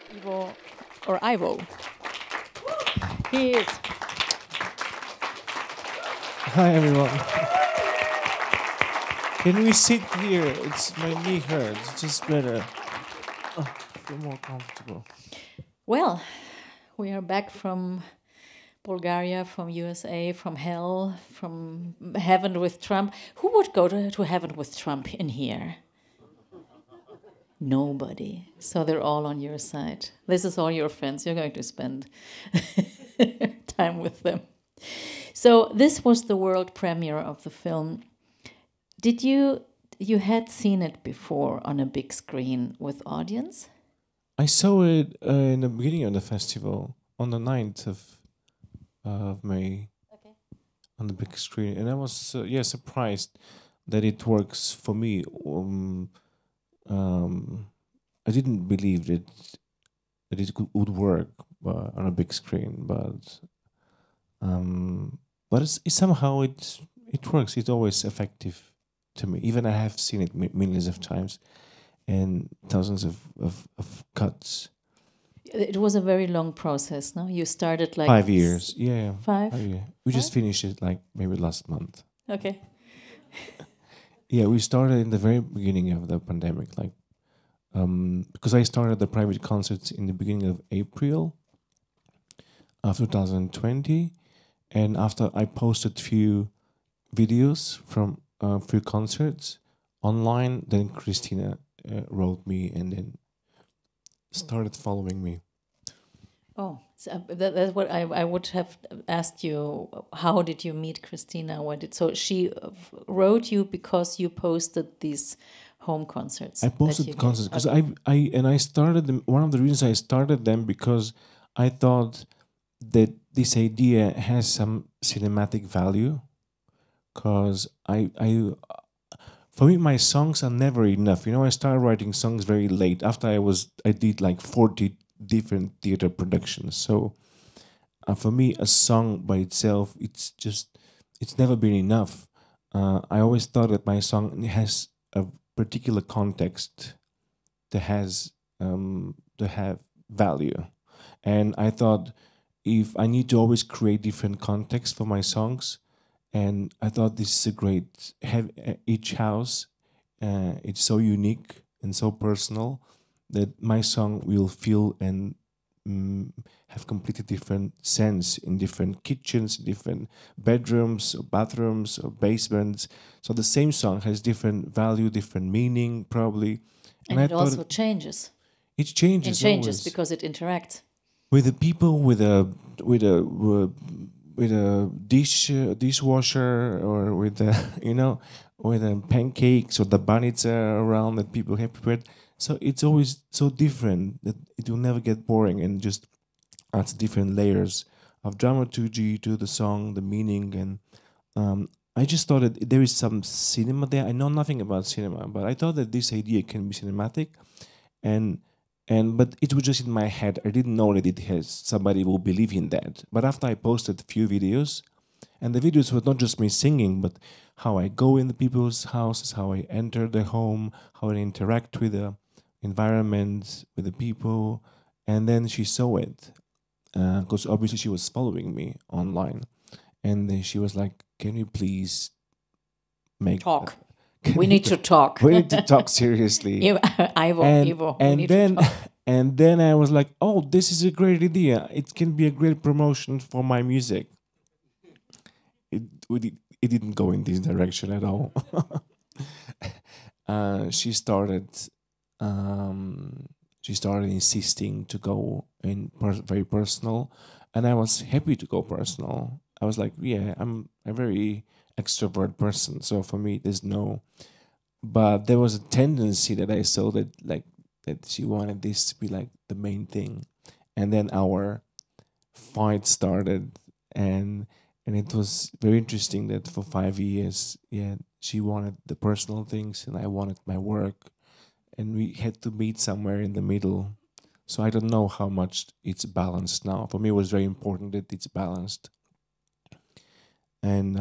IVO or IVO. He is. Hi everyone. Can we sit here? It's my knee hurts. It's just better. Oh, I feel more comfortable. Well, we are back from Bulgaria, from USA, from hell, from heaven with Trump. Who would go to heaven with Trump in here? Nobody. So they're all on your side. This is all your friends. You're going to spend time with them. So this was the world premiere of the film. Did you had seen it before on a big screen with audience? I saw it in the beginning of the festival on the 9th of May. Okay. On the big screen, and I was surprised that it works for me. I didn't believe that it would work on a big screen, but it's somehow it works. It's always effective to me. Even I have seen it millions of times and thousands of cuts. It was a very long process, no? You started like 5 years. Yeah. 5? 5 years. We just finished it like maybe last month. Okay. Yeah, we started in the very beginning of the pandemic, like because I started the private concerts in the beginning of April of 2020, and after I posted few videos from few concerts online, then Christina wrote me and then started following me. Oh, so that's what I would have asked you. How did you meet Christina? So she wrote you because you posted these home concerts. I posted concerts because I started them. One of the reasons I started them because I thought that this idea has some cinematic value. Because for me, my songs are never enough. You know, I started writing songs very late after I did like 40 different theater productions. So for me, a song by itself, it's never been enough. I always thought that my song has a particular context that has to have value, and I thought if I need to always create different contexts for my songs, and I thought this is a great. Have each house, it's so unique and so personal that my song will feel and have completely different sense in different kitchens, different bedrooms or bathrooms or basements. So the same song has different value, different meaning, probably. And it also changes. It changes. It changes because it interacts with the people, with a dishwasher, or with the with the pancakes or the banitsa around that people have prepared. So it's always so different that it will never get boring, and just adds different layers of dramaturgy to the song, the meaning, and I just thought that there is some cinema there. I know nothing about cinema, but I thought that this idea can be cinematic, and but it was just in my head. I didn't know that it has somebody will believe in that. But after I posted a few videos, and the videos were not just me singing, but how I go in the people's houses, how I enter the home, how I interact with the environment, with the people, and then she saw it, because obviously she was following me online, and then she was like, "Can we please make talk? We need to talk. We need to talk seriously." Ivo, and then I was like, "Oh, this is a great idea. It can be a great promotion for my music." It didn't go in this direction at all. She started insisting to go in very personal, and I was happy to go personal. I was like, yeah, I'm a very extrovert person, so for me there's no, but there was a tendency that I saw that she wanted this to be like the main thing, and then our fight started, and it was very interesting that for 5 years, she wanted the personal things and I wanted my work, and we had to meet somewhere in the middle. So I don't know how much it's balanced now. For me, it was very important that it's balanced, and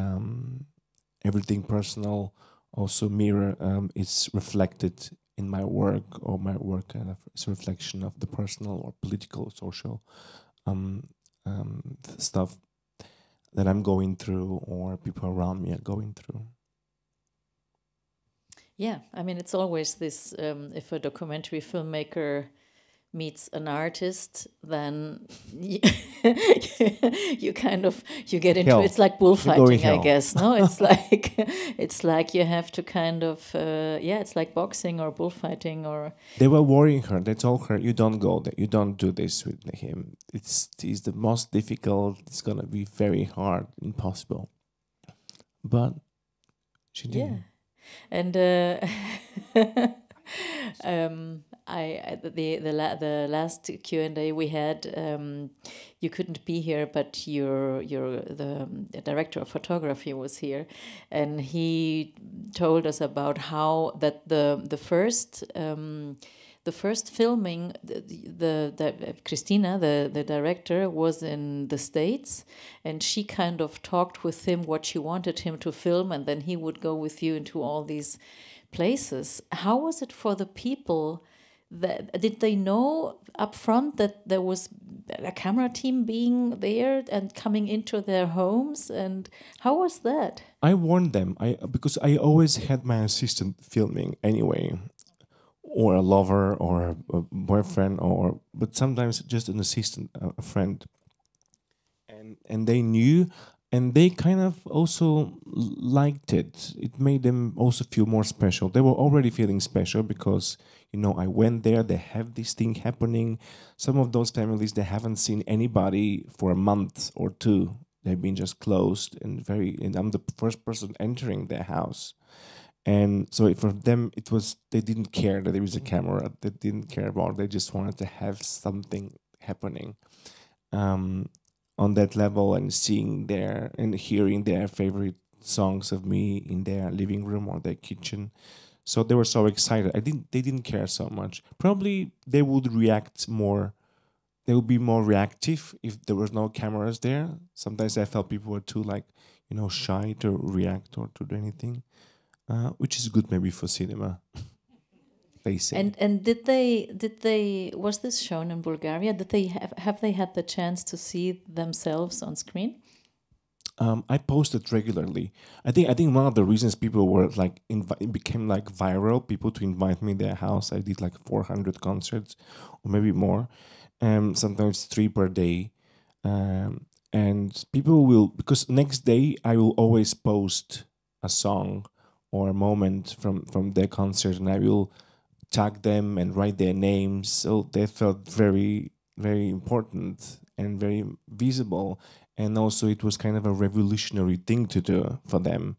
everything personal also mirror is reflected in my work, or my work kind of is a reflection of the personal or political, social um, stuff that I'm going through, or people around me are going through. Yeah, I mean, it's always this, if a documentary filmmaker meets an artist, then you, you kind of, you get into, Hell. it's like You're bullfighting, going I hell. guess, no? It's like, it's like you have to kind of, yeah, it's like boxing or bullfighting or... They were worrying her. They told her, "You don't go there. You don't do this with him. He's the most difficult. It's gonna be very hard, impossible." But she didn't. Yeah. And the last Q&A we had, you couldn't be here, but the director of photography was here, and he told us about how that the first filming, the Christina, the director, was in the States, and she kind of talked with him what she wanted him to film, and then he would go with you into all these places. How was it for the people? Did they know up front that there was a camera team being there and coming into their homes? And how was that? I warned them. Because I always had my assistant filming anyway, or a lover, or a boyfriend, but sometimes just an assistant, a friend, and they knew, and they kind of also liked it. It made them also feel more special. They were already feeling special because, I went there. They have this thing happening. Some of those families, they haven't seen anybody for a month or two. They've been just closed, and I'm the first person entering their house. And so for them, they didn't care that there was a camera. They didn't care about it. They just wanted to have something happening on that level, and seeing and hearing their favorite songs of me in their living room or their kitchen. So they were so excited. They didn't care so much. Probably they would react more. They would be more reactive if there was no cameras there. Sometimes I felt people were too shy to react or to do anything. Which is good maybe for cinema. They say. And did they was this shown in Bulgaria? Did they have they had the chance to see themselves on screen? I posted regularly. I think one of the reasons people were it became viral. People to invite me to their house. I did 400 concerts, or maybe more. Sometimes 3 per day. And people will, because next day I will always post a song or a moment from their concert, and I will tag them and write their names. So they felt very, very important and very visible. And also it was kind of a revolutionary thing to do for them,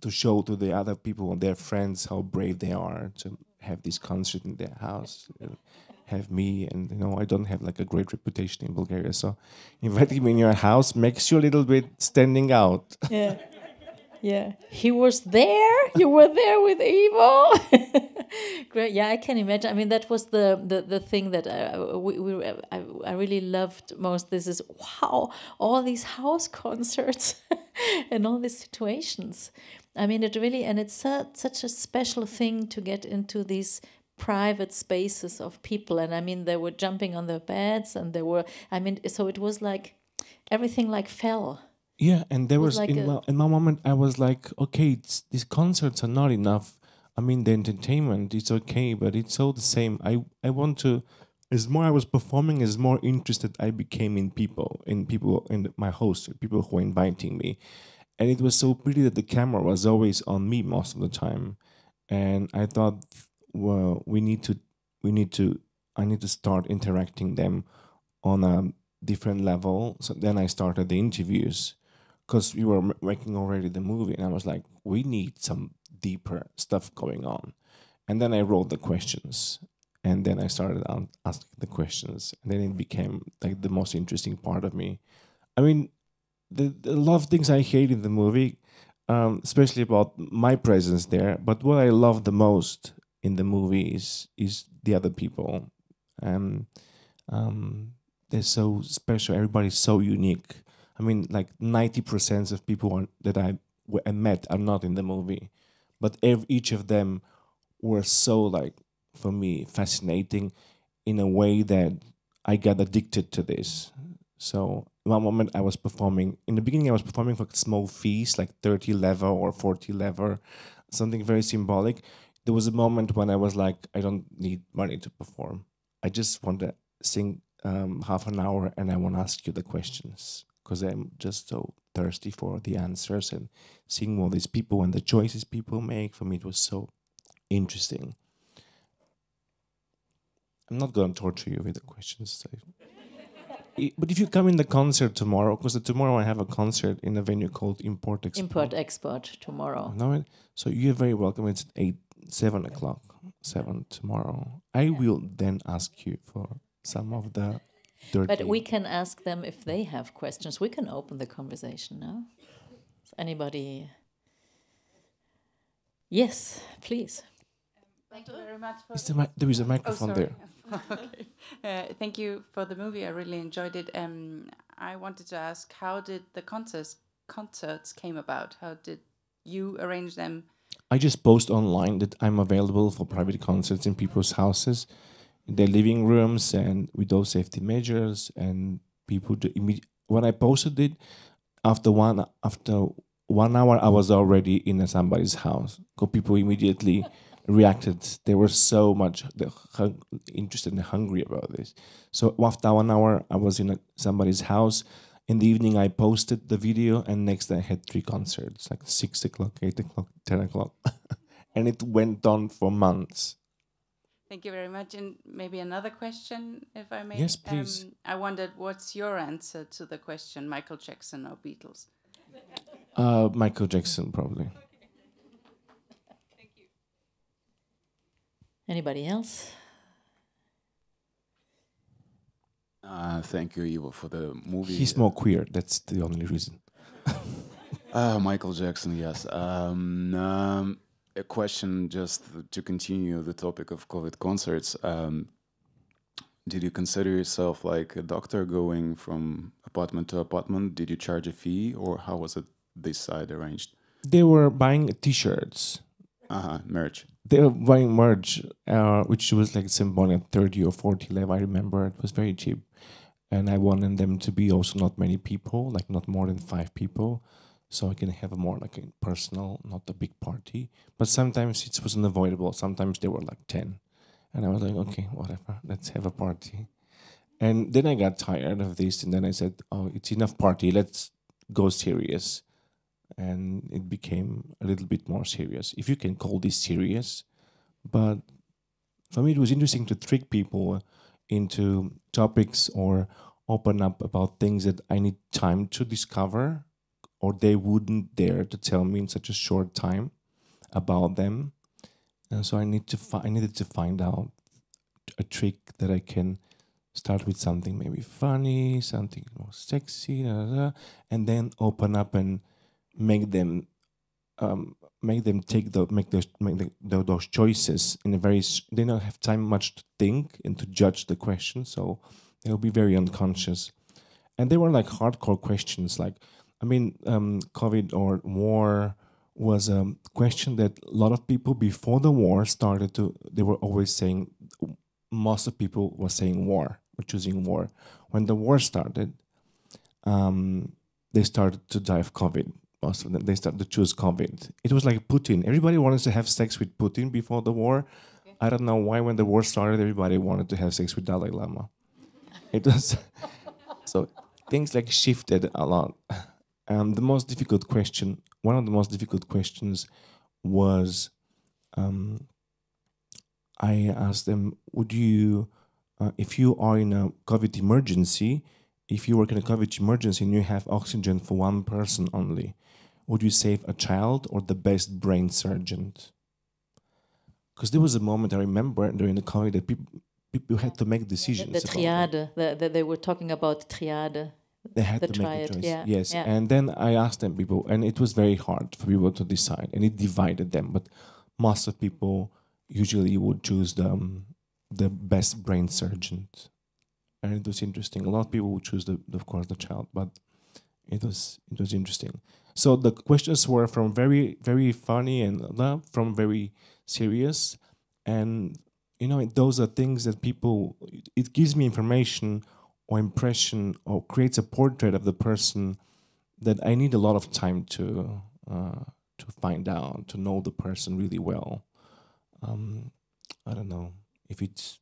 to show to the other people and their friends how brave they are to have this concert in their house, have me. And I don't have a great reputation in Bulgaria, so inviting me in your house makes you a little bit standing out. Yeah. Yeah, he was there. You were there with Ivo. Great. Yeah, I can imagine. I mean, that was the thing that I really loved most. This is wow, all these house concerts and all these situations. I mean, it really, and it's such a special thing to get into these private spaces of people. And I mean, they were jumping on their beds, and so it was like everything fell. Yeah, and there was in my moment I was like, okay, these concerts are not enough. I mean, the entertainment is okay, but it's all the same. I want to, as more I was performing, as more interested I became in people, in my host, people who were inviting me, and it was so pretty that the camera was always on me most of the time, and I thought, well, I need to start interacting them on a different level. So then I started the interviews, because we were making already the movie, and I was like, we need some deeper stuff going on. And then I wrote the questions, and then I started asking the questions, and then it became the most interesting part of me. I mean, a lot of things I hate in the movie, especially about my presence there, but what I love the most in the movie is the other people. They're so special. Everybody's so unique. I mean, 90% of people that I met are not in the movie, but each of them were so, like, for me, fascinating in a way that I got addicted to this. So one moment I was performing, in the beginning I was performing for small fees, like 30 lever or 40 lever, something very symbolic. There was a moment when I was like, I don't need money to perform. I just want to sing half an hour and I want to ask you the questions because I'm just so thirsty for the answers and seeing all these people and the choices people make. For me, it was so interesting. I'm not going to torture you with the questions. But if you come in the concert tomorrow, because tomorrow I have a concert in a venue called Import Export. Import Export tomorrow. No, so you're very welcome. It's 7 o'clock, 7 tomorrow. I will then ask you for some of the dirty... But we can ask them if they have questions. We can open the conversation now. Is anybody... Yes, please. Thank you very much for... There is a microphone there. Okay. Thank you for the movie. I really enjoyed it. I wanted to ask, how did the concerts came about? How did you arrange them? I just post online that I'm available for private concerts in people's houses, in their living rooms, and with those safety measures. And people do when I posted it, after 1 hour, I was already in somebody's house. Because people immediately reacted. They were so much interested and hungry about this. So after 1 hour, I was in somebody's house. In the evening, I posted the video, and next day I had 3 concerts, like 6 o'clock, 8 o'clock, 10 o'clock. And it went on for months. Thank you very much. And maybe another question, if I may. Yes, please. I wondered, what's your answer to the question, Michael Jackson or Beatles? Michael Jackson, probably. Thank you. Anybody else? Thank you, Ivo, for the movie. He's more queer. That's the only reason. Michael Jackson, yes. A question just to continue the topic of COVID concerts. Did you consider yourself like a doctor going from apartment to apartment? Did you charge a fee, or how was it this side arranged? They were buying T-shirts. Merch. They were buying merch, which was like symbolic 30 or 40 lev. I remember it was very cheap. And I wanted them to be also not many people, like not more than 5 people. So I can have a more like a personal, not a big party. But sometimes it was unavoidable. Sometimes they were like 10. And I was like, okay, whatever, let's have a party. And then I got tired of this. And then I said, oh, it's enough party. Let's go serious. And it became a little bit more serious, if you can call this serious. But for me, it was interesting to trick people into topics or open up about things that I need time to discover, or they wouldn't dare to tell me in such a short time about them. And so I needed to find out a trick that I can start with something maybe funny, something more sexy, and then open up and make them take those choices in a very. They don't have time much to think and to judge the question, so they'll be very unconscious. And they were like hardcore questions, like COVID or war was a question that a lot of people before the war started to. They were always saying. Most of people were saying war, or choosing war. When the war started, they started to die of COVID. Most of them, they started to choose COVID. It was like Putin. Everybody wanted to have sex with Putin before the war. Okay. I don't know why when the war started, everybody wanted to have sex with Dalai Lama. It was so things like shifted a lot. The most difficult question, one of the most difficult questions was, I asked them, would you, if you are in a COVID emergency, if you work in a COVID emergency and you have oxygen for one person only, would you save a child or the best brain surgeon? Because there was a moment I remember during the COVID that people had to make decisions. The triade, they were talking about triade. They had to make a choice. Yeah. Yes. Yeah. And then I asked them people, and it was very hard for people to decide, and it divided them. But most of people usually would choose the best brain surgeon. And it was interesting. A lot of people would choose, of course, the child, but it was interesting. So the questions were from very, very funny and from very serious. And those are things that people. It gives me information or impression or creates a portrait of the person that I need a lot of time to find out, to know the person really well. I don't know if it's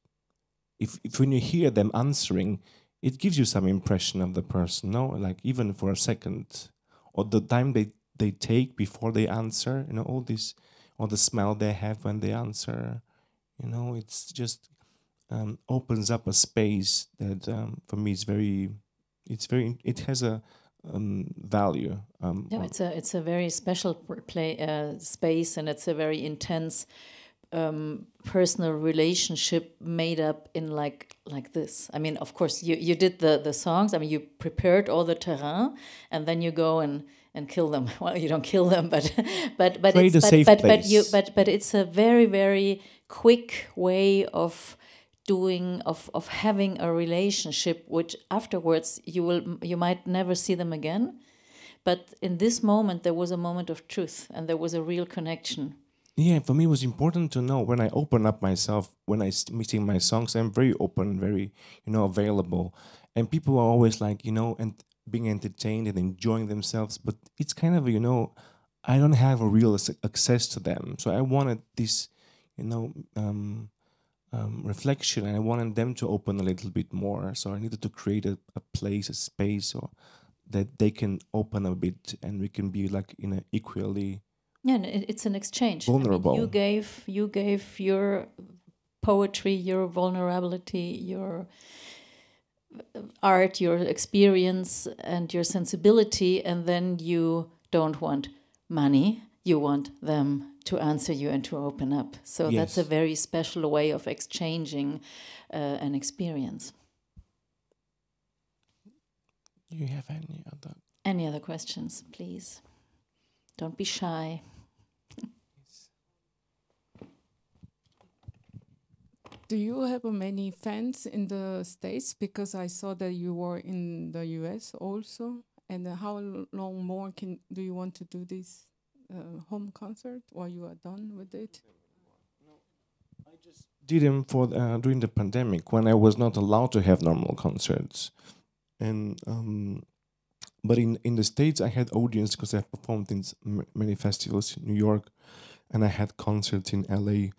if when you hear them answering, it gives you some impression of the person. No, like even for a second, or the time they take before they answer. All this, or the smell they have when they answer. It's just opens up a space that for me is very. It has a value. Yeah, it's a very special space, and it's a very intense personal relationship made up in like this. I mean, of course, you did the songs. I mean, you prepared all the terrain, and then you go and kill them. Well, you don't kill them, but Create a safe place. But it's a very, very quick way of doing of having a relationship, which afterwards you might never see them again. But in this moment, there was a moment of truth, and there was a real connection. Yeah, for me, it was important to know when I open up myself, when I sing my songs, I'm very open, very, available. And people are always like, and being entertained and enjoying themselves. But it's kind of, I don't have a real access to them. So I wanted this, reflection, and I wanted them to open a little bit more. So I needed to create a place, a space, or that they can open a bit, and we can be like in an equally. Yeah, and it's an exchange. Vulnerable. I mean, you gave your poetry, your vulnerability, your art, your experience, and your sensibility, and then you don't want money. You want them to answer you and to open up. So Yes. That's a very special way of exchanging an experience. Do you have Any other questions, please? Don't be shy. Do you have many fans in the States? Because I saw that you were in the US also. And how long more do you want to do this home concert, or you are done with it? I just did them for during the pandemic, when I was not allowed to have normal concerts. And but in the States, I had audience because I performed in many festivals in New York, and I had concerts in LA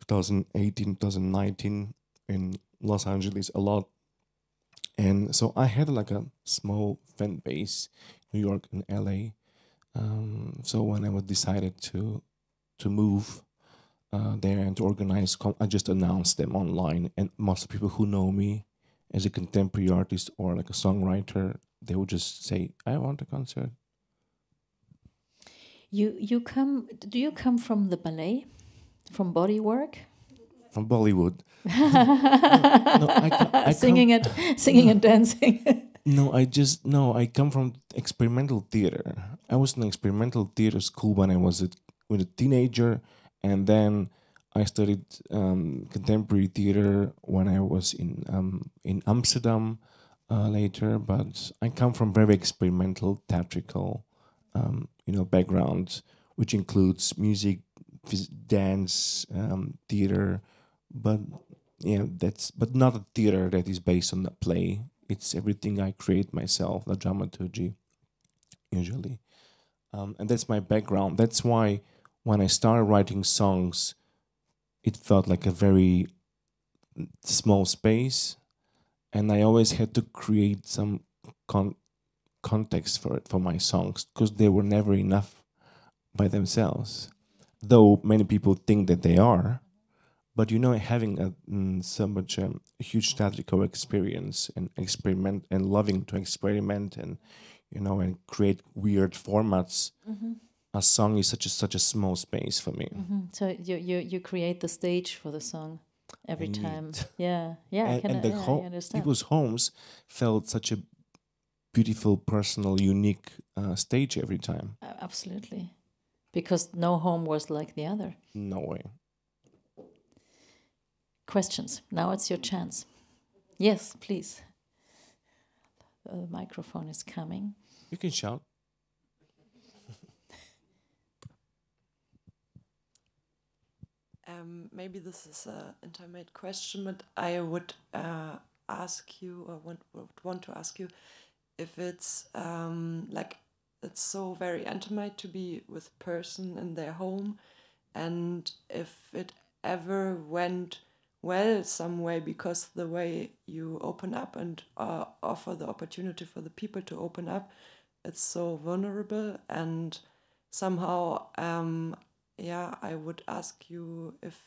2018, 2019, in Los Angeles a lot. And so I had like a small fan base, New York and LA. So when I was decided to move there and to organize, I just announced them online, and most people who know me as a contemporary artist or like a songwriter, they would just say, "I want a concert." Do you come from the ballet, from body work? From Bollywood. Singing and dancing. I come from experimental theater. I was in experimental theater school when I was a teenager, and then I studied contemporary theater when I was in Amsterdam later. But I come from very experimental theatrical, background, which includes music, dance, theater, but but not a theater that is based on a play. It's everything I create myself, the dramaturgy, usually. And that's my background. That's why when I started writing songs, it felt like a very small space, and I always had to create some context for it, for my songs, because they were never enough by themselves. Though many people think that they are, but having so much a huge theatrical experience and experiment and loving to experiment and and create weird formats. Mm-hmm. A song is such a small space for me. Mm-hmm. So you create the stage for the song every time. Yeah. And I understand. people's homes felt such a beautiful, personal, unique stage every time. Absolutely, because no home was like the other. No way. Questions? Now it's your chance. Yes, please. The microphone is coming. You can shout. maybe this is an intimate question, but I would ask you, or would want to ask you, if it's like it's so very intimate to be with a person in their home, and if it ever went well some way, because the way you open up and offer the opportunity for the people to open up, it's so vulnerable, and somehow I would ask you if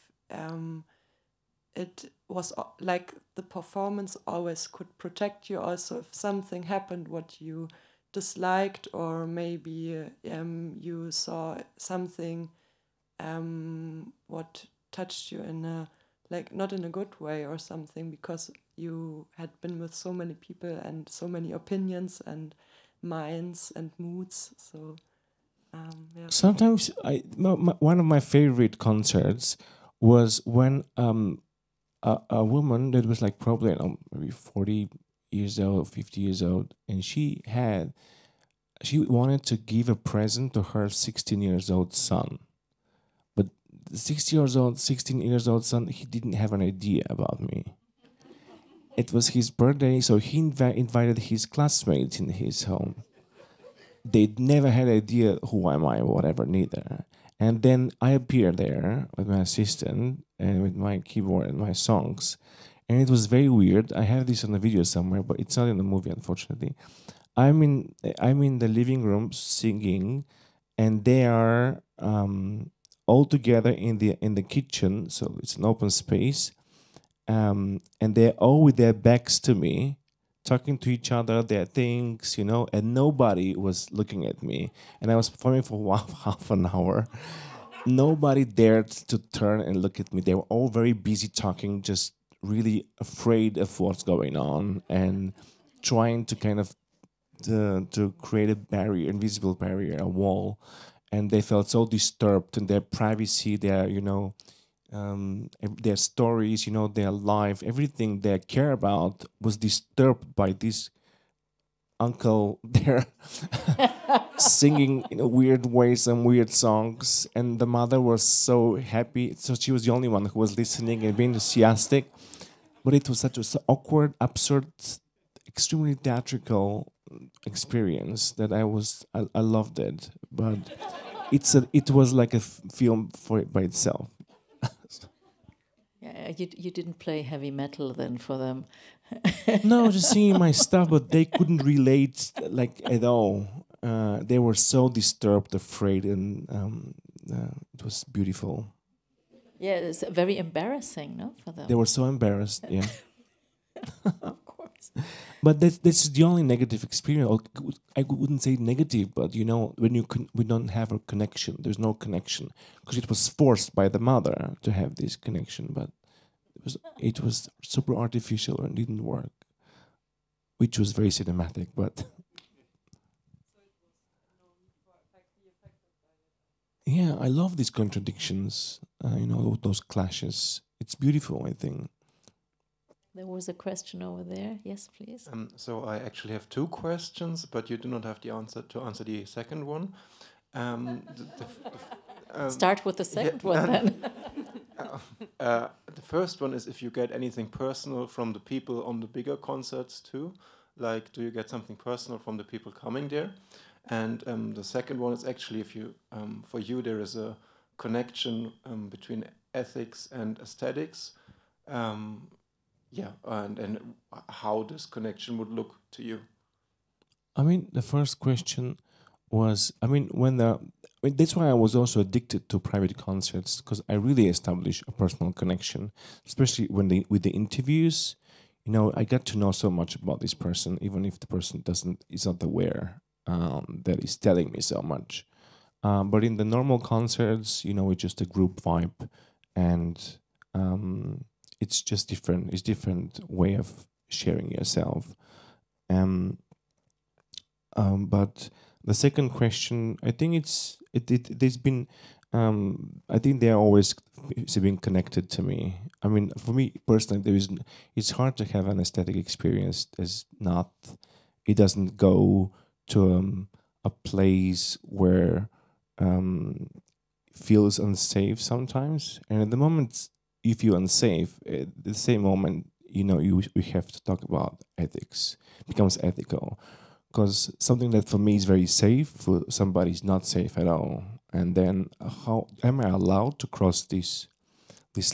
it was like the performance always could protect you also if something happened what you disliked, or maybe you saw something what touched you in a, like, not in a good way or something, because you had been with so many people and so many opinions and minds and moods. So yeah. Sometimes one of my favorite concerts was when a woman that was like probably maybe 40 years old, 50 years old, and she wanted to give a present to her 16 years old son. But the 16 years old son, he didn't have an idea about me. It was his birthday, so he invited his classmates in his home. They never had idea who am I or whatever, neither. And then I appeared there with my assistant and with my keyboard and my songs. And it was very weird. I have this on a video somewhere, but it's not in the movie, unfortunately. I'm in the living room singing, and they are all together in the kitchen, so it's an open space. And they're all with their backs to me, talking to each other, their things, and nobody was looking at me. And I was performing for half an hour. Nobody dared to turn and look at me. They were all very busy talking, just really afraid of what's going on and trying to kind of to create a barrier, invisible barrier, a wall. And they felt so disturbed in their privacy, their stories, their life, everything they care about was disturbed by this uncle there singing in a weird way some weird songs. And the mother was so happy, so she was the only one who was listening and being enthusiastic. But it was such an awkward, absurd, extremely theatrical experience that I loved it. But it was like a film by itself. Yeah, you didn't play heavy metal then for them. No, just singing my stuff, but they couldn't relate like at all. They were so disturbed, afraid, and it was beautiful. Yeah, it's very embarrassing, no, for them. They were so embarrassed, yeah. Of course. But that's the only negative experience. I wouldn't say negative, but when we don't have a connection, there's no connection, because it was forced by the mother to have this connection, but it was super artificial and didn't work, which was very cinematic, but yeah, I love these contradictions, those clashes. It's beautiful, I think. There was a question over there. Yes, please. So I actually have two questions, but you do not have the answer to answer the second one. Start with the second one then. The first one is if you get anything personal from the people on the bigger concerts too. Like, do you get something personal from the people coming there? And the second one is actually if you, for you, there is a connection between ethics and aesthetics. And how this connection would look to you. I mean, the first question was, that's why I was also addicted to private concerts, because I really established a personal connection, especially with the interviews. I got to know so much about this person, even if the person is not aware that he's telling me so much. But in the normal concerts, it's just a group vibe, and it's just different. It's different way of sharing yourself. But the second question, I think there's been. I think they are always being connected to me. I mean, for me personally, it's hard to have an aesthetic experience it doesn't go to a place where feels unsafe sometimes, and at the moment you feel unsafe, at the same moment, we have to talk about ethics. It becomes ethical, because something that for me is very safe, for somebody is not safe at all. And then how am I allowed to cross this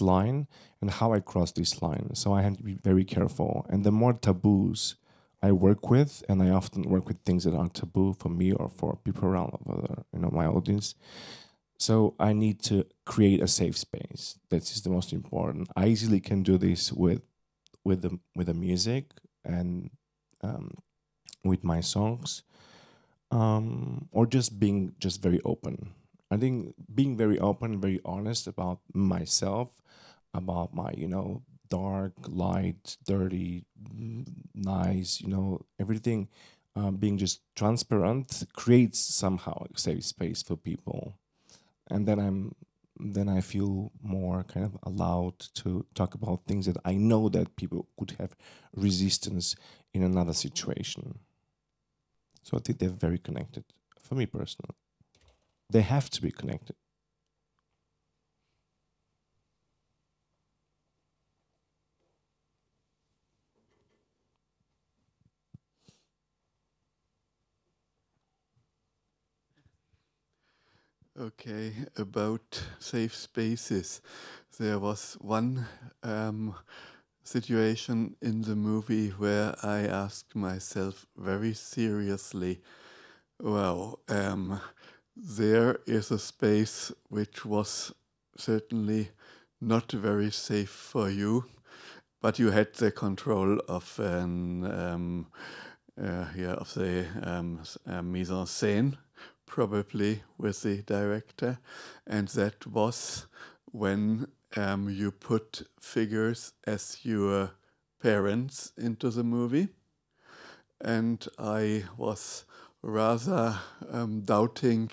line, and how I cross this line? So I have to be very careful. And the more taboos I work with, and I often work with things that are taboo for me or for people around my audience. So I need to create a safe space. That is the most important. I easily can do this with the music and with my songs, or just being very open. I think being very open, very honest about myself, about my dark, light, dirty, nice, everything, being just transparent creates somehow a safe space for people. And then I feel more kind of allowed to talk about things that I know that people could have resistance in another situation. So I think they're very connected, for me personally. They have to be connected. Okay, about safe spaces. There was one situation in the movie where I asked myself very seriously, well, there is a space which was certainly not very safe for you, but you had the control of the mise en scène, probably with the director, and that was when you put figures as your parents into the movie. And I was rather doubting,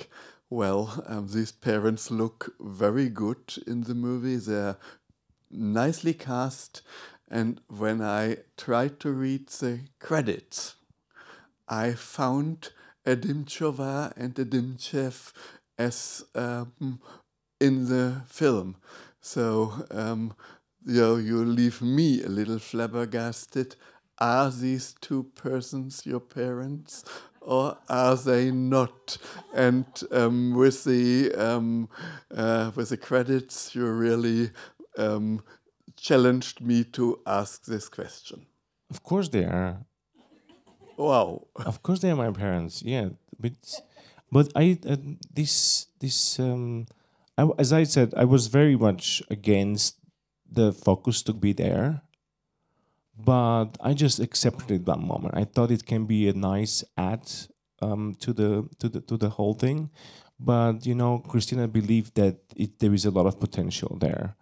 these parents look very good in the movie, they're nicely cast, and when I tried to read the credits, I found Adimchova and Adimchev as in the film. So you leave me a little flabbergasted. Are these two persons your parents, or are they not? And with the credits, you really challenged me to ask this question. Of course they are. Wow. Of course they are my parents. Yeah, but I as I said, I was very much against the focus to be there, but I just accepted it that moment. I thought it can be a nice add to the whole thing, but Christina believed that there is a lot of potential there,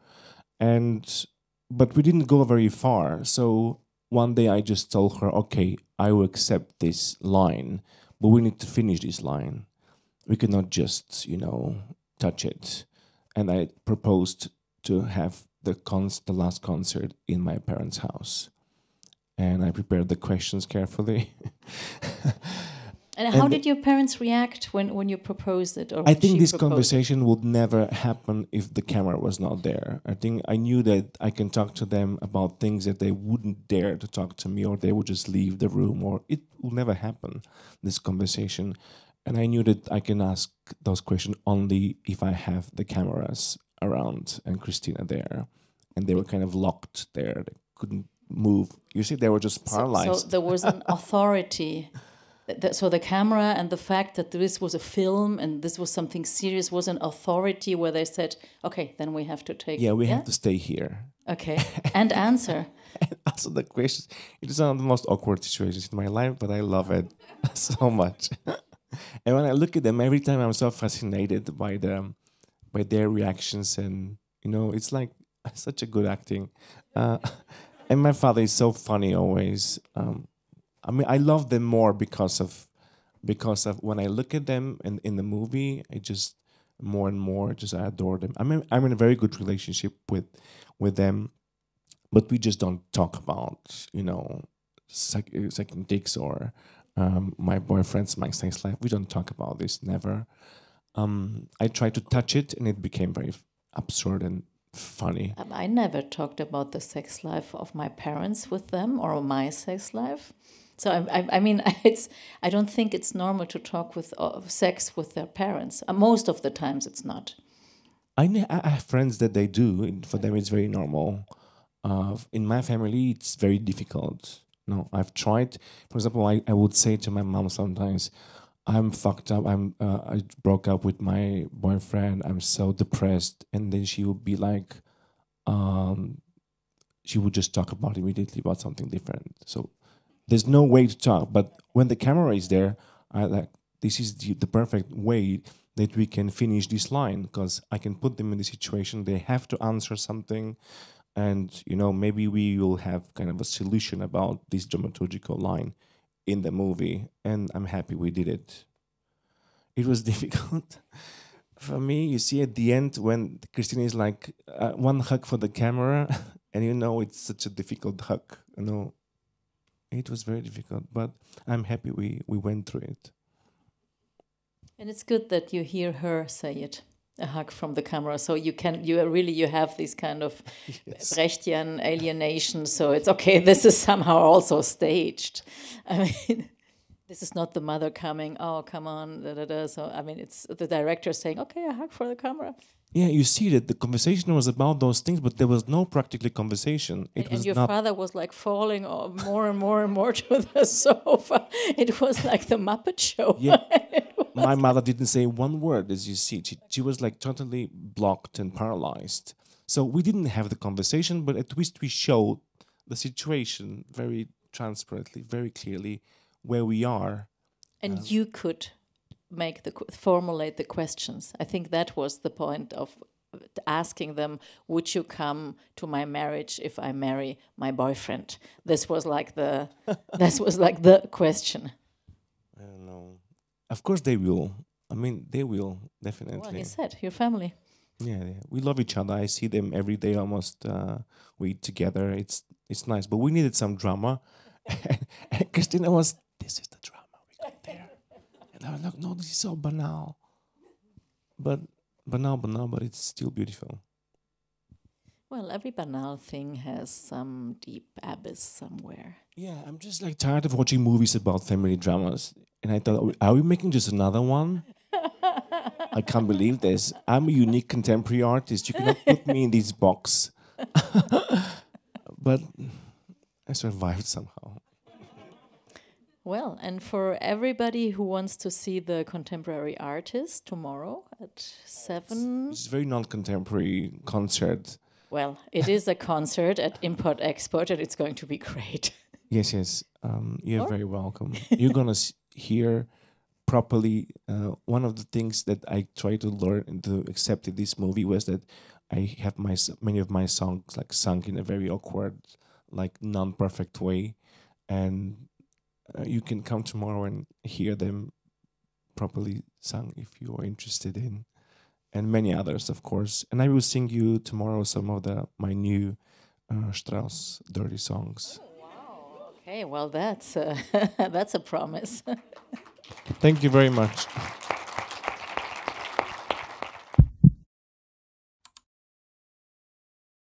but we didn't go very far. So one day I just told her, okay, I will accept this line, but we need to finish this line. We cannot just, touch it. And I proposed to have the last concert in my parents' house. And I prepared the questions carefully. And how did your parents react when you proposed it? Or I think this conversation would never happen if the camera was not there. I think I knew that I can talk to them about things that they wouldn't dare to talk to me, or they would just leave the room, or it will never happen, this conversation. And I knew that I can ask those questions only if I have the cameras around and Christina there. And they were kind of locked there. They couldn't move. You see, they were just paralyzed. So there was an authority. So the camera and the fact that this was a film and this was something serious was an authority where they said, okay, then we have to take... Yeah, we have to stay here. Okay, and answer. And answer the questions. It is one of the most awkward situations in my life, but I love it so much. And when I look at them, every time I'm so fascinated by their reactions, and it's like such a good acting. And my father is so funny always. I love them more because of when I look at them in the movie, I just more and more I adore them. I'm in a very good relationship with them, but we just don't talk about second dicks or my boyfriend's my sex life. We don't talk about this, never. I tried to touch it, and it became very absurd and funny. I never talked about the sex life of my parents with them or my sex life. So I mean, I don't think it's normal to talk with sex with their parents. Most of the times, it's not. I have friends that they do. And for them, it's very normal. In my family, it's very difficult. No, I've tried. For example, I would say to my mom sometimes, "I'm fucked up. I broke up with my boyfriend. I'm so depressed," and then she would be like, she would just talk about immediately about something different. So there's no way to talk. But when the camera is there, I like this is the perfect way that we can finish this line, because I can put them in the situation they have to answer something, and maybe we will have kind of a solution about this dramaturgical line in the movie. And I'm happy we did it. It was difficult for me. You see at the end when Christina is like, one hug for the camera, and it's such a difficult hug. It was very difficult, but I'm happy we went through it. And it's good that you hear her say it, a hug from the camera. So you have this kind of Brechtian alienation. So it's okay. This is somehow also staged. I mean, this is not the mother coming, "Oh, come on, da, da, da." So I mean, it's the director saying, "Okay, a hug for the camera." Yeah, you see that the conversation was about those things, but there was no practically conversation. And your father was like falling more and more and more to the sofa. It was like the Muppet Show. Yeah. My mother didn't say one word, as you see. She was like totally blocked and paralyzed. So we didn't have the conversation, but at least we showed the situation very transparently, very clearly, where we are. And you could formulate the questions. I think that was the point of asking them, "Would you come to my marriage if I marry my boyfriend?" This was like the question. I don't know. Of course they will. I mean, they will, definitely. Well, you said, your family. Yeah. We love each other. I see them every day almost. We eat together. It's nice. But we needed some drama. And Christina was, "This is the drama we got there." And I was like, "No, this is so banal." But it's still beautiful. Well, every banal thing has some deep abyss somewhere. Yeah, I'm just like tired of watching movies about family dramas. And I thought, are we making just another one? I can't believe this. I'm a unique contemporary artist. You cannot put me in this box. But I survived somehow. Well, and for everybody who wants to see the contemporary artist tomorrow at 7. It's a very non-contemporary concert. Well, it is a concert at Import-Export, and it's going to be great. Yes. You're very welcome. You're going to hear properly. One of the things that I tried to learn and to accept in this movie was that I have many of my songs like sung in a very awkward, like non-perfect way. And you can come tomorrow and hear them properly sung if you are interested in. And many others, of course. And I will sing you tomorrow some of my new Strauss dirty songs. Oh, wow. Okay, well, that's a promise. Thank you very much.